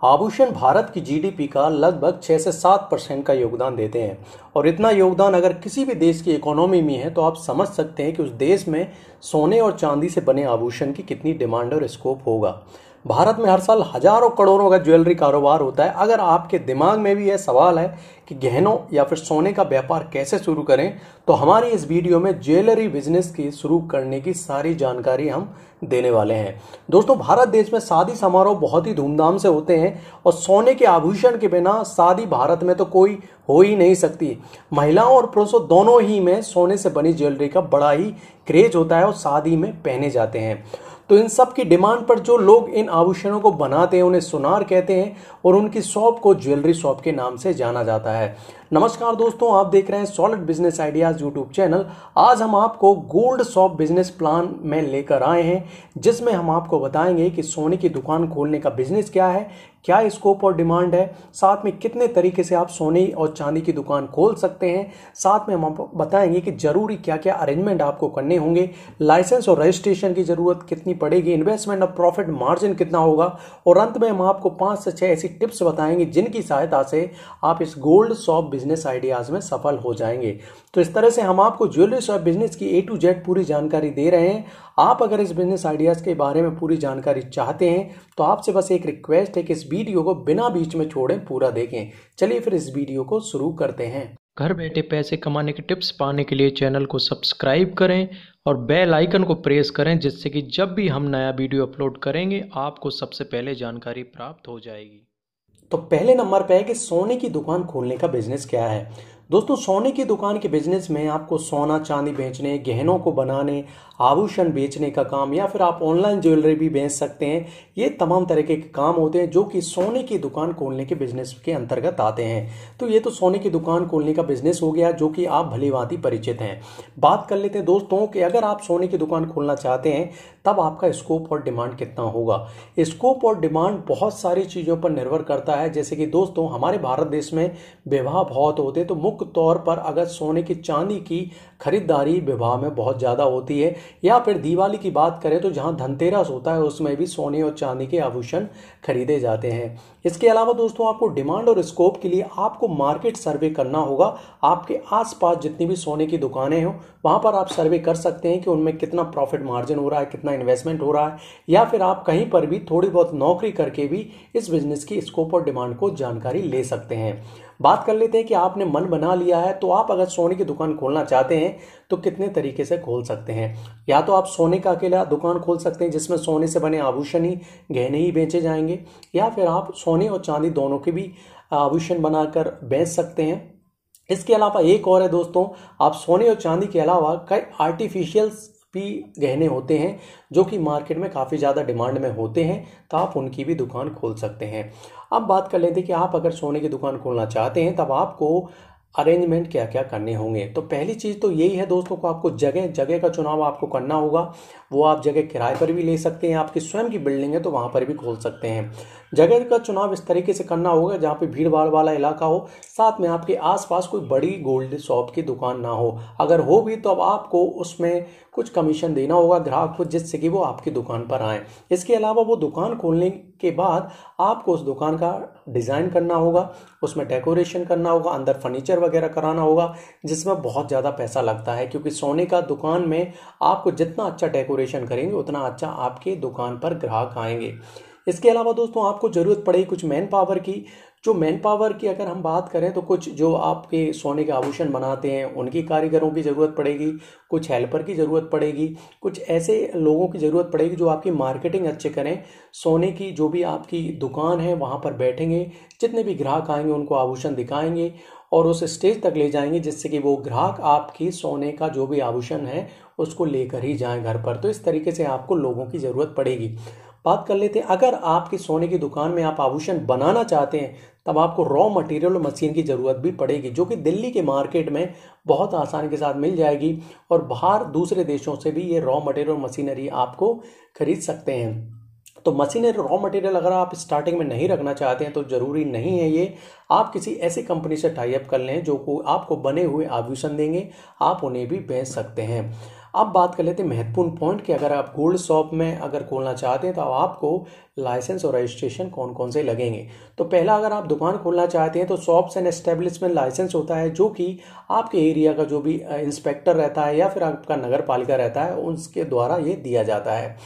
आभूषण भारत की जीडीपी का लगभग 6 से 7% का योगदान देते हैं। और इतना योगदान अगर किसी भी देश की इकोनॉमी में है तो आप समझ सकते हैं कि उस देश में सोने और चांदी से बने आभूषण की कितनी डिमांड और स्कोप होगा। भारत में हर साल हजारों करोड़ों का ज्वेलरी कारोबार होता है। अगर आपके दिमाग में भी यह सवाल है कि गहनों या फिर सोने का व्यापार कैसे शुरू करें, तो हमारी इस वीडियो में ज्वेलरी बिजनेस की शुरू करने की सारी जानकारी हम देने वाले हैं। दोस्तों, भारत देश में शादी समारोह बहुत ही धूमधाम से होते हैं और सोने के आभूषण के बिना शादी भारत में तो कोई हो ही नहीं सकती। महिलाओं और पुरुषों दोनों ही में सोने से बनी ज्वेलरी का बड़ा ही क्रेज होता है और शादी में पहने जाते हैं। तो इन सब की डिमांड पर जो लोग इन आभूषणों को बनाते हैं उन्हें सुनार कहते हैं और उनकी शॉप को ज्वेलरी शॉप के नाम से जाना जाता है। नमस्कार दोस्तों, आप देख रहे हैं solid business ideas YouTube channel. आज हम आपको गोल्ड शॉप बिजनेस प्लान में लेकर आए हैं, जिसमें हम आपको बताएंगे कि सोने की दुकान खोलने का बिजनेस क्या है, क्या स्कोप और डिमांड है, साथ में कितने तरीके से आप सोने और चांदी की दुकान खोल सकते हैं। साथ में हम आपको बताएंगे कि जरूरी क्या क्या अरेंजमेंट आपको करने होंगे, लाइसेंस और रजिस्ट्रेशन की जरूरत कितनी पड़ेगी, इन्वेस्टमेंट और प्रॉफिट मार्जिन कितना होगा, और अंत में हम आपको 5 से 6 ऐसी टिप्स बताएंगे जिनकी सहायता से आप इस गोल्ड शॉप बिजनेस आइडियाज में सफल हो जाएंगे। तो इस तरह से हम आपको ज्वेलरी शॉप बिजनेस की A to Z पूरी जानकारी दे रहे हैं। आप अगर इस बिजनेस आइडियाज के बारे में पूरी जानकारी चाहते हैं तो आपसे बस एक रिक्वेस्ट है कि इस वीडियो को बिना बीच में छोड़े पूरा देखें। चलिए फिर इस वीडियो को शुरू करते हैं। घर बैठे पैसे कमाने के टिप्स पाने के लिए चैनल को सब्सक्राइब करें और बेल आइकन को प्रेस करें, जिससे कि जब भी हम नया वीडियो अपलोड करेंगे आपको सबसे पहले जानकारी प्राप्त हो जाएगी। तो पहले नंबर पे है कि सोने की दुकान खोलने का बिजनेस क्या है। दोस्तों, सोने की दुकान के बिजनेस में आपको सोना चांदी बेचने, गहनों को बनाने, आभूषण बेचने का काम, या फिर आप ऑनलाइन ज्वेलरी भी बेच सकते हैं। ये तमाम तरह के काम होते हैं जो कि सोने की दुकान खोलने के बिजनेस के अंतर्गत आते हैं। तो ये तो सोने की दुकान खोलने का बिजनेस हो गया जो कि आप भलीभांति परिचित हैं। बात कर लेते हैं दोस्तों कि अगर आप सोने की दुकान खोलना चाहते हैं तब आपका स्कोप और डिमांड कितना होगा। स्कोप और डिमांड बहुत सारी चीज़ों पर निर्भर करता है। जैसे कि दोस्तों, हमारे भारत देश में विवाह बहुत होते हैं, तो मुख्य तौर पर अगर सोने की चांदी की खरीदारी विवाह में बहुत ज़्यादा होती है, या फिर दिवाली की बात करें तो जहां धनतेरस होता है उसमें भी सोने और चांदी के आभूषण खरीदे जाते हैं। इसके अलावा दोस्तों, आपको डिमांड और स्कोप के लिए आपको मार्केट सर्वे करना होगा। आपके आसपास जितनी भी सोने की दुकानें हो वहां पर आप सर्वे कर सकते हैं कि उनमें कितना प्रॉफिट मार्जिन हो रहा है, कितना इन्वेस्टमेंट हो रहा है, या फिर आप कहीं पर भी थोड़ी बहुत नौकरी करके भी इस बिजनेस की स्कोप और डिमांड को जानकारी ले सकते हैं। बात कर लेते हैं कि आपने मन बना लिया है तो आप अगर सोने की दुकान खोलना चाहते हैं तो कितने तरीके से खोल सकते हैं। या तो आप सोने का अकेला दुकान खोल सकते हैं जिसमें सोने से बने आभूषण ही, गहने ही बेचे जाएंगे, या फिर आप सोने और चांदी दोनों के भी आभूषण बनाकर बेच सकते हैं। इसके अलावा एक और है दोस्तों, आप सोने और चांदी के अलावा कई आर्टिफिशियल भी गहने होते हैं जो कि मार्केट में काफ़ी ज़्यादा डिमांड में होते हैं, तो आप उनकी भी दुकान खोल सकते हैं। अब बात कर लेते हैं कि आप अगर सोने की दुकान खोलना चाहते हैं तब आपको अरेंजमेंट क्या क्या करने होंगे। तो पहली चीज़ तो यही है दोस्तों को आपको जगह का चुनाव आपको करना होगा। वो आप जगह किराए पर भी ले सकते हैं, आपकी स्वयं की बिल्डिंग है तो वहाँ पर भी खोल सकते हैं। जगह का चुनाव इस तरीके से करना होगा जहाँ पे भीड़ भाड़ वाला इलाका हो, साथ में आपके आसपास कोई बड़ी गोल्ड शॉप की दुकान ना हो। अगर हो भी तो अब आपको उसमें कुछ कमीशन देना होगा ग्राहक को, जिससे कि वो आपकी दुकान पर आए। इसके अलावा वो दुकान खोलने के बाद आपको उस दुकान का डिज़ाइन करना होगा, उसमें डेकोरेशन करना होगा, अंदर फर्नीचर वगैरह कराना होगा, जिसमें बहुत ज़्यादा पैसा लगता है, क्योंकि सोने का दुकान में आपको जितना अच्छा डेकोरेशन करेंगे उतना अच्छा आपके दुकान पर ग्राहक आएंगे। इसके अलावा दोस्तों, आपको ज़रूरत पड़ेगी कुछ मैन पावर की। जो मैन पावर की अगर हम बात करें तो कुछ जो आपके सोने के आभूषण बनाते हैं उनकी कारीगरों की ज़रूरत पड़ेगी, कुछ हेल्पर की ज़रूरत पड़ेगी, कुछ ऐसे लोगों की ज़रूरत पड़ेगी जो आपकी मार्केटिंग अच्छे करें। सोने की जो भी आपकी दुकान है वहाँ पर बैठेंगे, जितने भी ग्राहक आएंगे उनको आभूषण दिखाएंगे और उस स्टेज तक ले जाएंगे जिससे कि वो ग्राहक आपकी सोने का जो भी आभूषण है उसको लेकर ही जाएं घर पर। तो इस तरीके से आपको लोगों की ज़रूरत पड़ेगी। बात कर लेते हैं, अगर आपकी सोने की दुकान में आप आभूषण बनाना चाहते हैं तब आपको रॉ मटेरियल और मशीन की ज़रूरत भी पड़ेगी, जो कि दिल्ली के मार्केट में बहुत आसानी के साथ मिल जाएगी और बाहर दूसरे देशों से भी ये रॉ मटेरियल और मशीनरी आपको खरीद सकते हैं। तो मशीनरी रॉ मटेरियल अगर आप स्टार्टिंग में नहीं रखना चाहते हैं तो ज़रूरी नहीं है ये, आप किसी ऐसी कंपनी से टाई अप कर लें जो को आपको बने हुए आभूषण देंगे, आप उन्हें भी बेच सकते हैं। अब बात कर लेते हैं महत्वपूर्ण पॉइंट कि अगर आप गोल्ड शॉप में अगर खोलना चाहते हैं तो आपको लाइसेंस और रजिस्ट्रेशन कौन कौन से लगेंगे। तो पहला, अगर आप दुकान खोलना चाहते हैं तो शॉप्स एंड एस्टेब्लिशमेंट लाइसेंस होता है, जो कि आपके एरिया का जो भी इंस्पेक्टर रहता है या फिर आपका नगर पालिका रहता है उसके द्वारा ये दिया जाता है।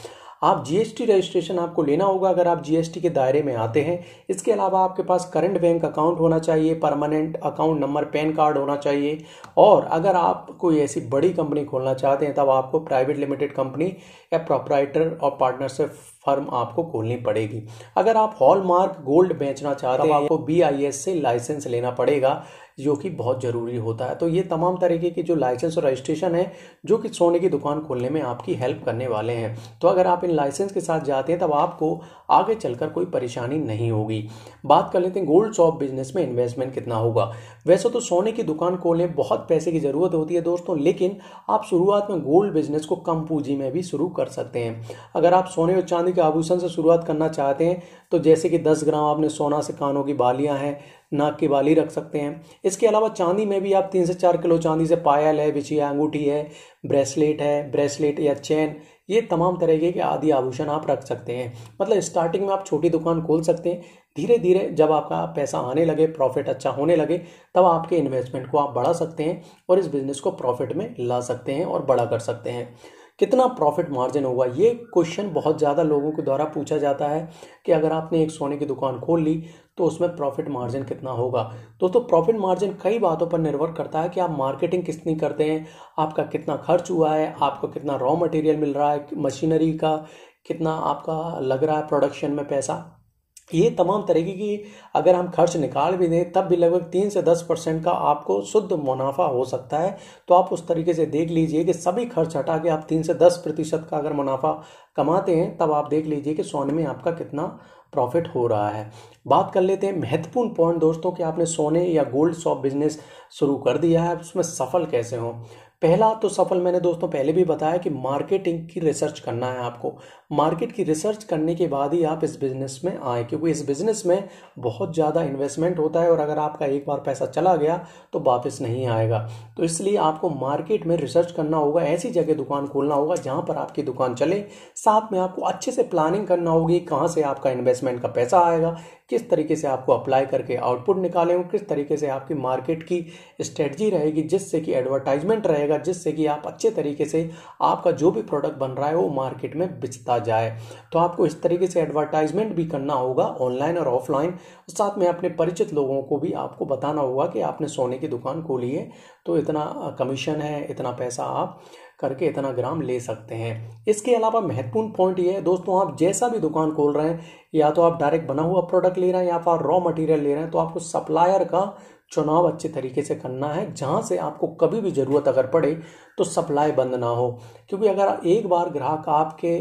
आप जीएसटी रजिस्ट्रेशन आपको लेना होगा अगर आप जीएसटी के दायरे में आते हैं। इसके अलावा आपके पास करंट बैंक अकाउंट होना चाहिए, permanent account number, pan card होना चाहिए। और अगर आप कोई ऐसी बड़ी कंपनी खोलना चाहते हैं तब आपको प्राइवेट लिमिटेड कंपनी या प्रोप्राइटर और पार्टनरशिप फर्म आपको खोलनी पड़ेगी। अगर आप हॉलमार्क गोल्ड बेचना चाहते हैं आपको BIS से लाइसेंस लेना पड़ेगा, जो कि बहुत ज़रूरी होता है। तो ये तमाम तरीके के जो लाइसेंस और रजिस्ट्रेशन है जो कि सोने की दुकान खोलने में आपकी हेल्प करने वाले हैं। तो अगर आप इन लाइसेंस के साथ जाते हैं तब आपको आगे चलकर कोई परेशानी नहीं होगी। बात कर लेते हैं गोल्ड शॉप बिजनेस में इन्वेस्टमेंट कितना होगा। वैसे तो सोने की दुकान खोलने में बहुत पैसे की ज़रूरत होती है दोस्तों, लेकिन आप शुरुआत में गोल्ड बिजनेस को कम पूंजी में भी शुरू कर सकते हैं। अगर आप सोने और चांदी के आभूषण से शुरुआत करना चाहते हैं तो जैसे कि 10 ग्राम आपने सोना से कानों की बालियां हैं, नाक की बाली रख सकते हैं। इसके अलावा चांदी में भी आप 3 से 4 किलो चांदी से पायल है, बिछिया अंगूठी है, ब्रेसलेट या चेन, ये तमाम तरीके के आदि आभूषण आप रख सकते हैं। मतलब स्टार्टिंग में आप छोटी दुकान खोल सकते हैं, धीरे धीरे जब आपका पैसा आने लगे, प्रॉफिट अच्छा होने लगे, तब आपके इन्वेस्टमेंट को आप बढ़ा सकते हैं और इस बिजनेस को प्रॉफिट में ला सकते हैं और बड़ा कर सकते हैं। कितना प्रॉफिट मार्जिन होगा, ये क्वेश्चन बहुत ज़्यादा लोगों के द्वारा पूछा जाता है कि अगर आपने एक सोने की दुकान खोल ली तो उसमें प्रॉफिट मार्जिन कितना होगा। दोस्तों प्रॉफिट मार्जिन कई बातों पर निर्भर करता है कि आप मार्केटिंग कितनी करते हैं, आपका कितना खर्च हुआ है, आपको कितना रॉ मटेरियल मिल रहा है, मशीनरी का कितना आपका लग रहा है प्रोडक्शन में पैसा। ये तमाम तरीके की अगर हम खर्च निकाल भी दें तब भी लगभग 3 से 10% का आपको शुद्ध मुनाफा हो सकता है। तो आप उस तरीके से देख लीजिए कि सभी खर्च हटा के आप 3 से 10% का अगर मुनाफा कमाते हैं तब आप देख लीजिए कि सोने में आपका कितना प्रॉफिट हो रहा है। बात कर लेते हैं महत्वपूर्ण पॉइंट दोस्तों कि आपने सोने या गोल्ड शॉप बिजनेस शुरू कर दिया है, उसमें सफल कैसे हो। पहला तो सफल मैंने दोस्तों पहले भी बताया कि मार्केटिंग की रिसर्च करना है आपको। मार्केट की रिसर्च करने के बाद ही आप इस बिजनेस में आए, क्योंकि इस बिजनेस में बहुत ज़्यादा इन्वेस्टमेंट होता है और अगर आपका एक बार पैसा चला गया तो वापस नहीं आएगा। तो इसलिए आपको मार्केट में रिसर्च करना होगा, ऐसी जगह दुकान खोलना होगा जहाँ पर आपकी दुकान चले। साथ में आपको अच्छे से प्लानिंग करना होगी, कहाँ से आपका इन्वेस्टमेंट का पैसा आएगा, किस तरीके से आपको अप्लाई करके आउटपुट निकालें, किस तरीके से आपकी मार्केट की स्ट्रेटजी रहेगी, जिससे कि एडवर्टाइजमेंट रहेगा, जिससे कि आप अच्छे तरीके से आपका जो भी प्रोडक्ट बन रहा है वो मार्केट में बिचता जाए। तो आपको इस तरीके से एडवर्टाइजमेंट भी करना होगा ऑनलाइन और ऑफलाइन। साथ में अपने परिचित लोगों को भी आपको बताना होगा कि आपने सोने की दुकान खोली है तो इतना कमीशन है, इतना पैसा आप करके इतना ग्राम ले सकते हैं। इसके अलावा महत्वपूर्ण पॉइंट ये है दोस्तों, आप जैसा भी दुकान खोल रहे हैं, या तो आप डायरेक्ट बना हुआ प्रोडक्ट ले रहे हैं या फिर रॉ मटेरियल ले रहे हैं, तो आपको सप्लायर का चुनाव अच्छे तरीके से करना है, जहां से आपको कभी भी जरूरत अगर पड़े तो सप्लाई बंद ना हो। क्योंकि अगर एक बार ग्राहक आपके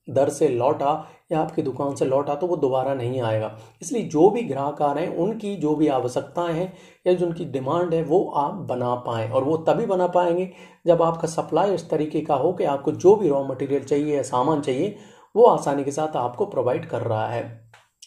दर से लौटा या आपकी दुकान से लौटा तो वो दोबारा नहीं आएगा। इसलिए जो भी ग्राहक आ रहे हैं उनकी जो भी आवश्यकताएं हैं या जो उनकी डिमांड है वो आप बना पाएं, और वो तभी बना पाएंगे जब आपका सप्लाई इस तरीके का हो कि आपको जो भी रॉ मटेरियल चाहिए या सामान चाहिए वो आसानी के साथ आपको प्रोवाइड कर रहा है।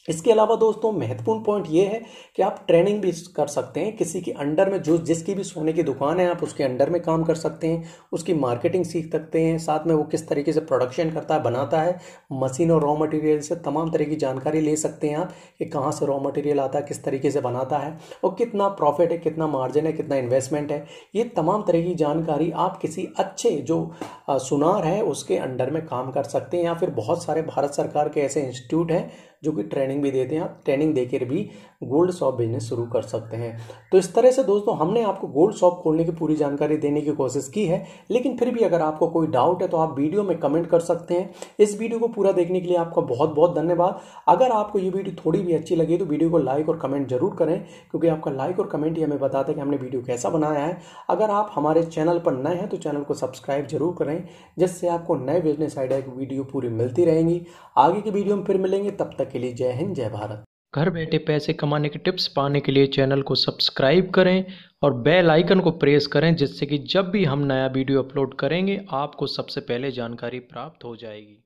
इसके अलावा दोस्तों महत्वपूर्ण पॉइंट ये है कि आप ट्रेनिंग भी कर सकते हैं किसी के अंडर में, जो जिसकी भी सोने की दुकान है आप उसके अंडर में काम कर सकते हैं, उसकी मार्केटिंग सीख सकते हैं, साथ में वो किस तरीके से प्रोडक्शन करता है, बनाता है, मशीन और रॉ मटेरियल से तमाम तरह की जानकारी ले सकते हैं आप कि कहाँ से रॉ मटेरियल आता है, किस तरीके से बनाता है और कितना प्रॉफिट है, कितना मार्जिन है, कितना इन्वेस्टमेंट है। ये तमाम तरह की जानकारी आप किसी अच्छे जो सुनार है उसके अंडर में काम कर सकते हैं, या फिर बहुत सारे भारत सरकार के ऐसे इंस्टीट्यूट हैं जो कि ट्रेनिंग भी देते हैं, आप ट्रेनिंग देकर भी गोल्ड शॉप बिजनेस शुरू कर सकते हैं। तो इस तरह से दोस्तों हमने आपको गोल्ड शॉप खोलने की पूरी जानकारी देने की कोशिश की है, लेकिन फिर भी अगर आपको कोई डाउट है तो आप वीडियो में कमेंट कर सकते हैं। इस वीडियो को पूरा देखने के लिए आपका बहुत बहुत धन्यवाद। अगर आपको ये वीडियो थोड़ी भी अच्छी लगी तो वीडियो को लाइक और कमेंट जरूर करें, क्योंकि आपका लाइक और कमेंट ही हमें बताता है कि हमने वीडियो कैसा बनाया है। अगर आप हमारे चैनल पर नए हैं तो चैनल को सब्सक्राइब जरूर करें, जिससे आपको नए बिजनेस आइडिया की वीडियो पूरी मिलती रहेंगी। आगे की वीडियो में फिर मिलेंगे, तब तक के लिए जय हिंद, जय भारत। घर बैठे पैसे कमाने के टिप्स पाने के लिए चैनल को सब्सक्राइब करें और बेल आइकन को प्रेस करें, जिससे कि जब भी हम नया वीडियो अपलोड करेंगे आपको सबसे पहले जानकारी प्राप्त हो जाएगी।